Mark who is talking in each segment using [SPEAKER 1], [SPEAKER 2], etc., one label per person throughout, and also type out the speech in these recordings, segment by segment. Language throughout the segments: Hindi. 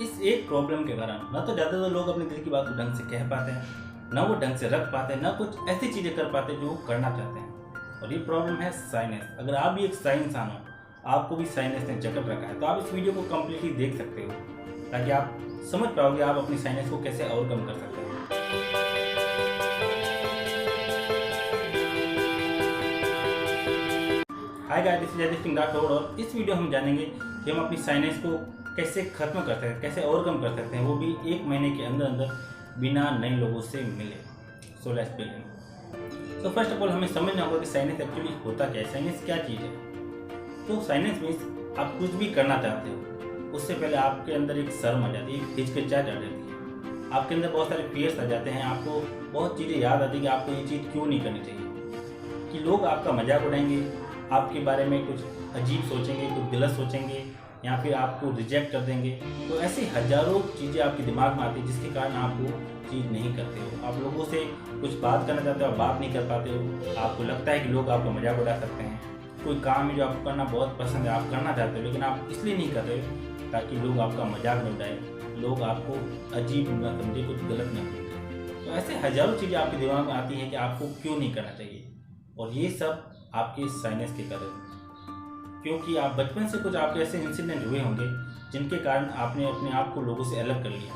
[SPEAKER 1] इस एक प्रॉब्लम के कारण ना तो ज़्यादातर लोग अपने दिल की बात को ढंग से कह पाते हैं, ना वो ढंग से रख पाते हैं, ना कुछ ऐसी चीज़ें कर पाते हैं जो वो करना चाहते हैं। और ये प्रॉब्लम है साइनेस। अगर आप भी एक साई इंसान हो, आपको भी साइनेस ने जकड़ रखा है, तो आप इस वीडियो को कम्प्लीटली देख सकते हो ताकि आप समझ पाओगे आप अपनी साइनेस को कैसे ओवरकम कर सकते हैं। Hi guys, this is Aditi Singh Rathore और इस वीडियो हम जानेंगे कि हम अपनी साइनेस को कैसे खत्म कर सकते हैं, कैसे ओवरकम कर सकते हैं, वो भी 1 महीने के अंदर अंदर बिना नए लोगों से मिले। So let's begin. तो फर्स्ट ऑफ ऑल हमें समझना होगा कि साइनेस एक्चुअली होता क्या है, साइनेस क्या चीज़ है। तो साइनेस मीन्स आप कुछ भी करना चाहते हो, उससे पहले आपके अंदर एक शर्म आ जाती है, एक हिचकिचाहट आ जाती है, आपके अंदर बहुत सारे फियर्स आ जाते हैं, आपको बहुत चीज़ें याद आती है कि आपको ये चीज़ क्यों नहीं करनी चाहिए, कि लोग आपका मजाक उड़ाएंगे, आपके बारे में कुछ अजीब सोचेंगे, कुछ गलत सोचेंगे या फिर आपको रिजेक्ट कर देंगे। तो ऐसी हज़ारों चीज़ें आपके दिमाग में आती है जिसके कारण आप वो चीज़ नहीं करते हो। आप लोगों से कुछ बात करना चाहते हो, आप बात नहीं कर पाते हो, आपको लगता है कि लोग आपका मजाक उड़ा सकते हैं। कोई काम है जो आपको करना बहुत पसंद है, आप करना चाहते हो, लेकिन आप इसलिए नहीं कर रहे ताकि लोग आपका मजाक न उड़ाए, लोग आपको अजीब न समझे, कुछ गलत न समझे। तो ऐसे हज़ारों चीज़ें आपके दिमाग में आती हैं कि आपको क्यों नहीं करना चाहिए, और ये सब आपके साइनेस के कारण, क्योंकि आप बचपन से कुछ आपके ऐसे इंसिडेंट हुए होंगे जिनके कारण आपने अपने आप को लोगों से अलग कर लिया।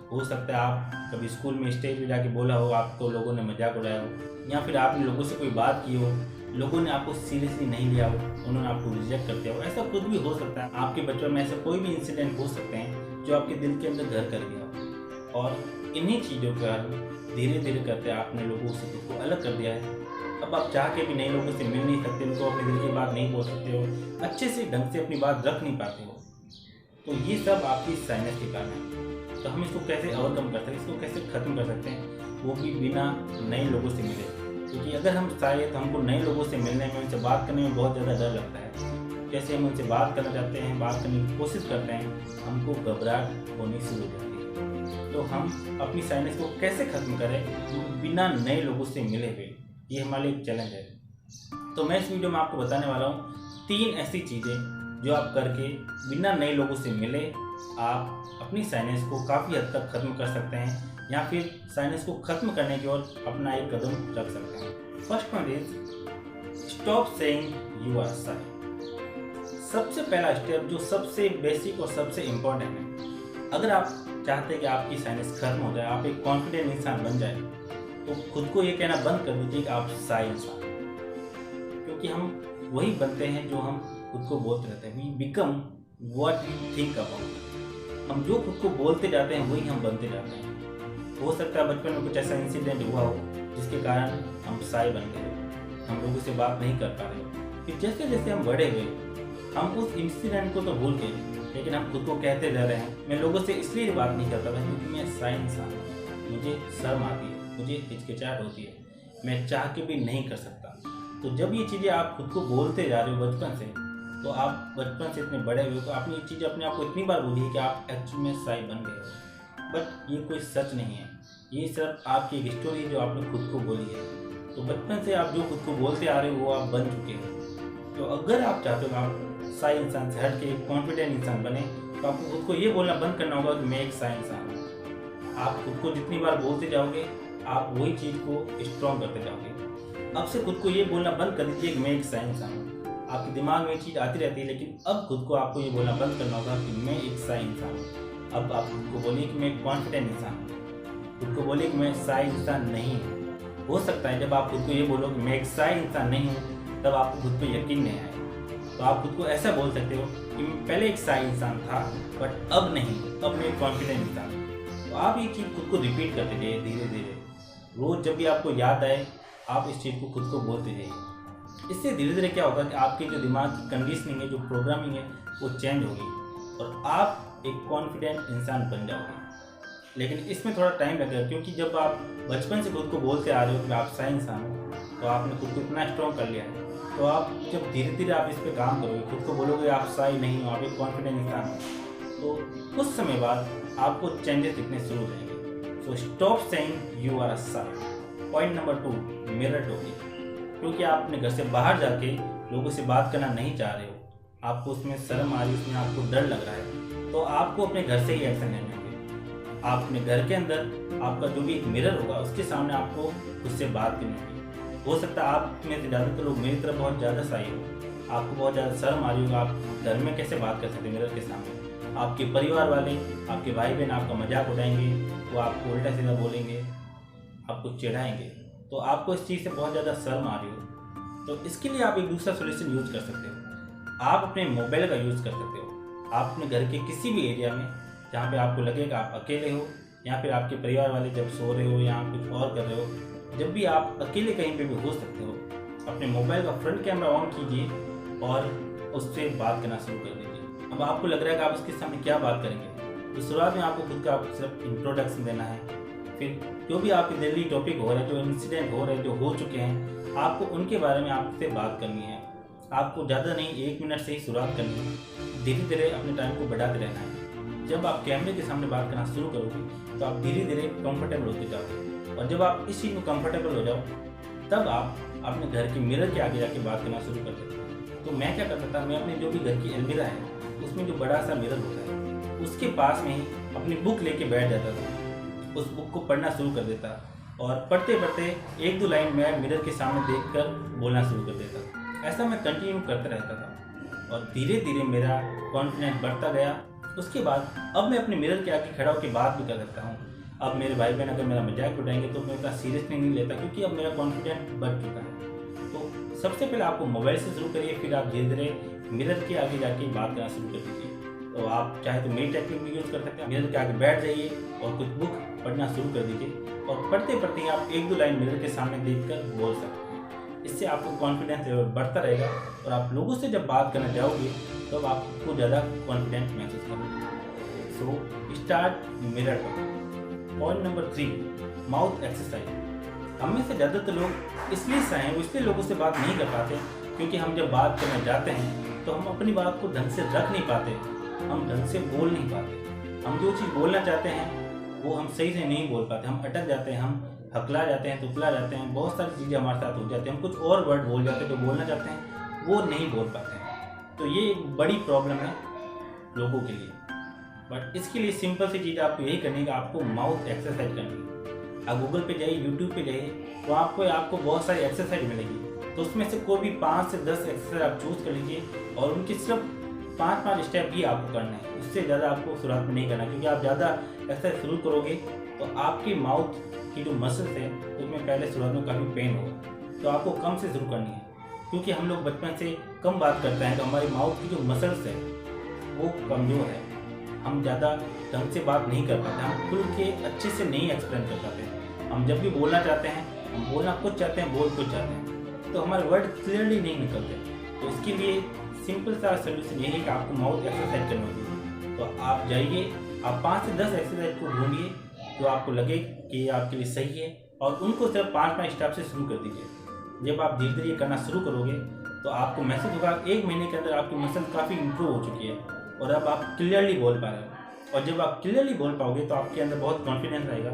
[SPEAKER 1] हो सकता है आप कभी स्कूल में स्टेज पे जाके बोला हो, आपको लोगों ने मजाक उड़ाया हो, या फिर आपने लोगों से कोई बात की हो, लोगों ने आपको सीरियसली नहीं लिया हो, उन्होंने आपको रिजेक्ट कर दिया हो। ऐसा कुछ भी हो सकता है आपके बचपन में, ऐसे कोई भी इंसिडेंट हो सकते हैं जो आपके दिल के अंदर घर कर गया हो, और इन्हीं चीज़ों का धीरे धीरे करते आपने लोगों से खुद को अलग कर दिया है। अब आप चाह के भी नए लोगों से मिल नहीं सकते, उनको अपने दिल की बात नहीं बोल सकते हो, अच्छे से ढंग से अपनी बात रख नहीं पाते हो। तो ये सब आपकी साइनेस के कारण है। तो हम इसको कैसे ओवरकम कर सकते हैं, इसको कैसे ख़त्म कर सकते हैं, वो भी बिना नए लोगों से मिले। क्योंकि अगर हम शायद हमको नए लोगों से मिलने में, उनसे बात करने में बहुत ज़्यादा डर लगता है। जैसे हम उनसे बात करना चाहते हैं, बात करने की कोशिश करते हैं, हमको घबराहट होनी शुरू हो जाती है। तो हम अपनी साइनेस को कैसे ख़त्म करें बिना नए लोगों से मिले हुए, ये हमारे लिए एक चैलेंज है। तो मैं इस वीडियो में आपको बताने वाला हूँ 3 ऐसी चीज़ें जो आप करके बिना नए लोगों से मिले आप अपनी साइनेस को काफ़ी हद तक ख़त्म कर सकते हैं, या फिर साइनेस को ख़त्म करने की ओर अपना एक कदम रख सकते हैं। First point is stop saying you are shy. सबसे पहला स्टेप जो सबसे बेसिक और सबसे इम्पोर्टेंट है, अगर आप चाहते हैं कि आपकी साइनेस खत्म हो जाए, आप एक कॉन्फिडेंट इंसान बन जाए, तो खुद को ये कहना बंद कर दीजिए कि आप साई इंसान। क्योंकि हम वही बनते हैं जो हम खुद को बोलते रहते हैं। We become what we think about. हम जो खुद को बोलते जाते हैं वही हम बनते जाते हैं। हो सकता है बचपन में कुछ ऐसा इंसिडेंट हुआ हो जिसके कारण हम साई बन गए, हम लोगों से बात नहीं कर पा रहे। फिर जैसे जैसे हम बड़े हुए, हम उस इंसिडेंट को तो भूल गए, लेकिन हम खुद को कहते जा रहे हैं मैं लोगों से इसलिए बात नहीं करता था क्योंकि मैं साई इंसान हूँ, मुझे शर्म आती है, मुझे हिचकिचाहट होती है, मैं चाह के भी नहीं कर सकता। तो जब ये चीज़ें आप खुद को बोलते जा रहे हो बचपन से, तो आप बचपन से इतने बड़े हुए हो, तो आपने ये चीज़ें अपने आप को इतनी बार बोली है कि आप एक्चुअली में साई बन गए हो। बट ये कोई सच नहीं है, ये सिर्फ आपकी एक स्टोरी है जो आपने खुद को बोली है। तो बचपन से आप जो खुद को बोलते आ रहे हो वो आप बन चुके हो। तो अगर आप चाहते हो आप साई इंसान से हट के एक कॉन्फिडेंट इंसान बने, तो आपको खुद को ये बोलना बंद करना होगा कि मैं एक साई इंसान हूँ। आप खुद को जितनी बार बोलते जाओगे, आप वही चीज़ को स्ट्रॉन्ग करते जाओगे। अब से खुद को ये बोलना बंद कर दीजिए कि मैं एक साई इंसान हूँ। आपके दिमाग में ये चीज़ आती रहती है, लेकिन अब खुद को आपको ये बोलना बंद करना होगा कि मैं एक साई इंसान हूँ। अब आप खुद को बोलिए कि मैं एक कॉन्फिडेंट इंसान हूँ, खुद को बोलिए कि मैं साई इंसान नहीं हूँ। हो सकता है जब आप खुद को ये बोलो कि मैं एक साई इंसान नहीं हूँ, तब आपको खुद पर यकीन नहीं आए। तो आप खुद को ऐसा बोल सकते हो कि मैं पहले एक साई इंसान था, बट अब नहीं, अब मैं एक कॉन्फिडेंट इंसान हूँ। तो आप ये चीज़ खुद को रिपीट करते जाइए धीरे धीरे। रोज़ जब भी आपको याद आए, आप इस चीज़ को खुद को बोलते जाइए। इससे धीरे धीरे क्या होगा कि आपके जो दिमाग की कंडीशनिंग है, जो प्रोग्रामिंग है, वो चेंज होगी और आप एक कॉन्फिडेंट इंसान बन जाओगे। लेकिन इसमें थोड़ा टाइम लगेगा, क्योंकि जब आप बचपन से खुद को बोलते आ रहे हो कि आप साई इंसान हो, तो आपने खुद को इतना स्ट्रॉन्ग कर लिया है। तो आप जब धीरे धीरे आप इस पर काम करोगे, खुद को बोलोगे आप साई नहीं हो, आप एक कॉन्फिडेंट इंसान हो, तो कुछ समय बाद आपको चेंजेस दिखने शुरू हो जाएंगे। So stop saying you are a shy. Point number 2, mirror talking. क्योंकि आप अपने घर से बाहर जाके लोगों से बात करना नहीं चाह रहे हो, आपको उसमें शर्म आ रही है, उसमें आपको डर लग रहा है, तो आपको अपने घर से ही एक्शन लेने होंगे। आप अपने घर के अंदर आपका जो भी एक मिरर होगा उसके सामने आपको उससे बात करनी होगी। हो सकता है आप में से ज़्यादातर लोग मेरी तरफ बहुत ज़्यादा शाई हो, आपको बहुत ज़्यादा शर्म आ रही होगी, आप घर में कैसे बात कर सकते हैं मिरर के सामने। आपके परिवार वाले, आपके भाई बहन आपका मजाक उड़ाएंगे, वो आपको उल्टा सीधा बोलेंगे, आपको चिढ़ाएंगे, तो आपको इस चीज़ से बहुत ज़्यादा शर्म आ रही हो, तो इसके लिए आप एक दूसरा सोल्यूशन यूज़ कर सकते हो। आप अपने मोबाइल का यूज़ कर सकते हो। आप अपने घर के किसी भी एरिया में जहाँ पे आपको लगेगा आप अकेले हो, या फिर आपके परिवार वाले जब सो रहे हो या कुछ और कर रहे हो, जब भी आप अकेले कहीं पे भी हो सकते हो, अपने मोबाइल का फ्रंट कैमरा ऑन कीजिए और उससे बात करना शुरू कर दीजिए। अब आपको लग रहा है कि आप उसके सामने क्या बात करेंगे, तो शुरुआत में आपको खुद का सिर्फ इंट्रोडक्शन देना है। फिर जो भी आपके डेली टॉपिक हो रहे हैं, जो इंसिडेंट हो रहे हैं, जो हो चुके हैं, आपको उनके बारे में आपसे बात करनी है। आपको ज़्यादा नहीं, 1 मिनट से ही शुरुआत करनी है। धीरे धीरे अपने टाइम को बढ़ाते रहना है। जब आप कैमरे के सामने बात करना शुरू करोगे तो आप धीरे धीरे कंफर्टेबल होते जाओगे, और जब आप इस चीज़ में कंफर्टेबल हो जाओ तब आप अपने घर के मिरर के आगे जाके बात करना शुरू कर देते हो। तो मैं क्या करता था, मैं अपने जो भी घर की अलमीरा है उसमें जो बड़ा सा मिरर होता है उसके पास में ही अपनी बुक लेके बैठ जाता था, उस बुक को पढ़ना शुरू कर देता, और पढ़ते पढ़ते 1-2 लाइन मैं मिरर के सामने देखकर बोलना शुरू कर देता। ऐसा मैं कंटिन्यू करता रहता था और धीरे धीरे मेरा कॉन्फिडेंस बढ़ता गया। उसके बाद अब मैं अपने मिरर के आगे खड़ा होकर बात भी कर सकता हूँ। अब मेरे भाई बहन अगर मेरा मजाक उड़ाएंगे तो मैं इतना सीरियसली नहीं लेता, क्योंकि अब मेरा कॉन्फिडेंस बढ़ चुका है। तो सबसे पहले आपको मोबाइल से शुरू करिए, फिर आप धीरे धीरे मिरर के आगे जाके बात करना शुरू कर दीजिए। तो आप चाहे तो मेरी टेक्निक भी यूज़ कर सकते हैं। मिरर के आगे बैठ जाइए और कुछ बुक पढ़ना शुरू कर दीजिए, और पढ़ते पढ़ते आप 1-2 लाइन मिरर के सामने देखकर बोल सकते हैं। इससे आपको कॉन्फिडेंस लेवल बढ़ता रहेगा, और आप लोगों से जब बात करना चाहोगे तब तो आपको ज़्यादा कॉन्फिडेंस महसूस करोगे। So start mirror talk. Point number 3, mouth exercise. हम में से ज़्यादातर लोग इसलिए शाय हैं, इसलिए लोगों से बात नहीं कर पाते, क्योंकि हम जब बात करने जाते हैं तो हम अपनी बात को ढंग से रख नहीं पाते, हम ढंग से बोल नहीं पाते। हम जो चीज़ बोलना चाहते हैं वो हम सही से नहीं बोल पाते, हम अटक जाते हैं, हम हकला जाते हैं, तुतला जाते हैं, बहुत सारी चीज़ें हमारे साथ हो जाती हैं। हम कुछ और वर्ड बोल जाते हैं, जो बोलना चाहते हैं वो नहीं बोल पाते हैं। तो ये एक बड़ी प्रॉब्लम है लोगों के लिए। बट इसके लिए सिंपल सी चीज़ आपको यही करनी है कि आपको माउथ एक्सरसाइज करनी है। आप गूगल पे जाइए, यूट्यूब पे जाइए, तो आपको बहुत सारी एक्सरसाइज मिलेगी। तो उसमें से कोई भी 5 से 10 एक्सरसाइज आप चूज़ कर लीजिए, और उनकी सिर्फ 5-5 स्टेप ही आपको करना है। उससे ज़्यादा आपको शुरुआत में नहीं करना, क्योंकि आप ज़्यादा एक्सरसाइज शुरू करोगे तो आपकी माउथ की जो मसल्स है उसमें पहले शुरुआत में काफ़ी पेन होगा। तो आपको कम से शुरू करनी है, क्योंकि हम लोग बचपन से कम बात करते हैं, तो हमारी माउथ की जो मसल्स है वो कमज़ोर है। हम ज़्यादा ढंग से बात नहीं कर पाते, हम खुल के अच्छे से नहीं एक्सप्लेन कर पाते। हम जब भी बोलना चाहते हैं, हम बोलना कुछ चाहते हैं, बोल कुछ चाहते हैं, तो हमारे वर्ड क्लियरली नहीं निकलते। तो इसके लिए सिंपल सा सोल्यूशन यही है कि आपको माउथ एक्सरसाइज करनी होगी। तो आप जाइए, आप 5 से 10 एक्सरसाइज को ढूंढिए जो आपको लगे कि आपके लिए सही है, और उनको सिर्फ 5-5 स्टेप से शुरू कर दीजिए। जब आप धीरे धीरे करना शुरू करोगे तो आपको महसूस होगा 1 महीने के अंदर आपकी मसल काफ़ी इंप्रूव हो चुकी है, और अब आप क्लियरली बोल पा रहे हो। और जब आप क्लियरली बोल पाओगे तो आपके अंदर बहुत कॉन्फिडेंस आएगा,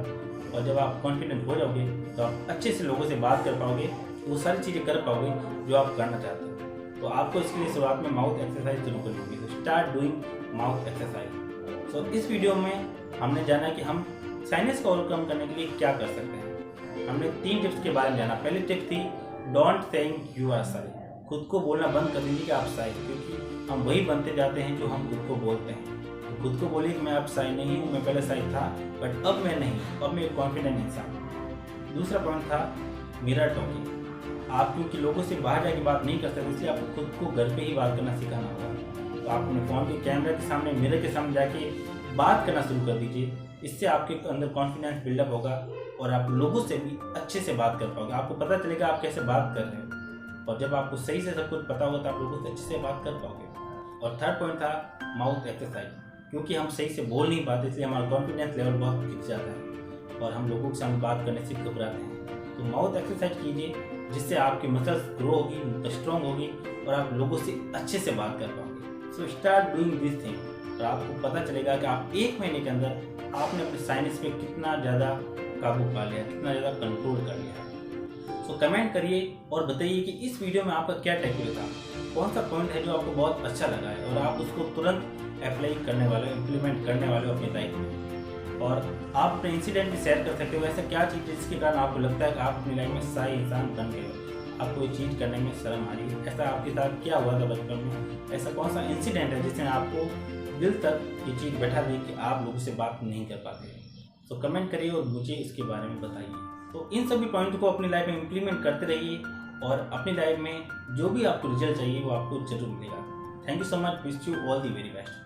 [SPEAKER 1] और जब आप कॉन्फिडेंट हो जाओगे तो आप अच्छे से लोगों से बात कर पाओगे, वो सारी चीज़ें कर पाओगे जो आप करना चाहते हो। तो आपको इसके लिए शुरुआत में माउथ एक्सरसाइज शुरू करनी होगी। तो स्टार्ट डूइंग माउथ एक्सरसाइज। सो इस वीडियो में हमने जाना कि हम साइनस को ओवरकम करने के लिए क्या कर सकते हैं। हमने 3 टिप्स के बारे में जाना। पहली टिप थी don't saying you are shy. खुद को बोलना बंद कर दीजिए कि आप शाय, क्योंकि हम वही बनते जाते हैं जो हम खुद को बोलते हैं। तो खुद को बोलिए कि मैं अब शाय नहीं हूँ, मैं पहले शाय था बट अब मैं नहीं, अब मैं एक कॉन्फिडेंट इंसान। दूसरा पॉइंट था मिरर टॉकिंग। आप क्योंकि लोगों से बाहर जाके बात नहीं कर सकते, इसलिए आपको खुद को घर पे ही बात करना सिखाना होगा। तो आप अपने फ़ोन के कैमरे के सामने, मिरर के सामने जाके बात करना शुरू कर दीजिए। इससे आपके अंदर कॉन्फिडेंस बिल्डअप होगा, और आप लोगों से भी अच्छे से बात कर पाओगे। आपको पता चलेगा आप कैसे बात कर रहे हो, और जब आपको सही से सब कुछ पता होगा तो आप लोगों से अच्छे से बात कर पाओगे। और थर्ड पॉइंट था माउथ एक्सरसाइज। क्योंकि हम सही से बोल नहीं पाते, इसलिए हमारा कॉन्फिडेंस लेवल बहुत गिर जाता है और हम लोगों के सामने बात करने से घबराते हैं। तो माउथ एक्सरसाइज कीजिए, जिससे आपकी मसल्स ग्रो होगी, स्ट्रॉन्ग होगी, और आप लोगों से अच्छे से बात कर पाओगे। So start doing this thing, और आपको पता चलेगा कि आप 1 महीने के अंदर आपने अपने साइनस पे कितना ज़्यादा काबू पा लिया, कितना ज़्यादा कंट्रोल कर लिया। सो कमेंट करिए और बताइए कि इस वीडियो में आपका क्या टेकअवे था, कौन सा पॉइंट है जो आपको बहुत अच्छा लगा है, और आप उसको तुरंत अप्लाई करने वाले हो, इम्प्लीमेंट करने वाले हो अपनी लाइफ में। और आप अपने इंसिडेंट भी शेयर कर सकते हो, ऐसा क्या चीज़ है जिसके कारण आपको लगता है कि आप अपनी लाइफ में सही इंसान बन गए हो, आपको ये चीज़ करने में शर्म आ रही है। ऐसा आपके साथ क्या हुआ था बचपन में, ऐसा कौन सा इंसिडेंट है जिसने आपको दिल तक ये चीज़ बैठा दी कि आप लोगों से बात नहीं कर पाते? तो कमेंट करिए और मुझे इसके बारे में बताइए। तो इन सभी पॉइंट को अपनी लाइफ में इम्प्लीमेंट करते रहिए और अपनी लाइफ में जो भी आपको रिजल्ट चाहिए वो आपको जरूर मिलेगा। Thank you so much, wish you all the very best.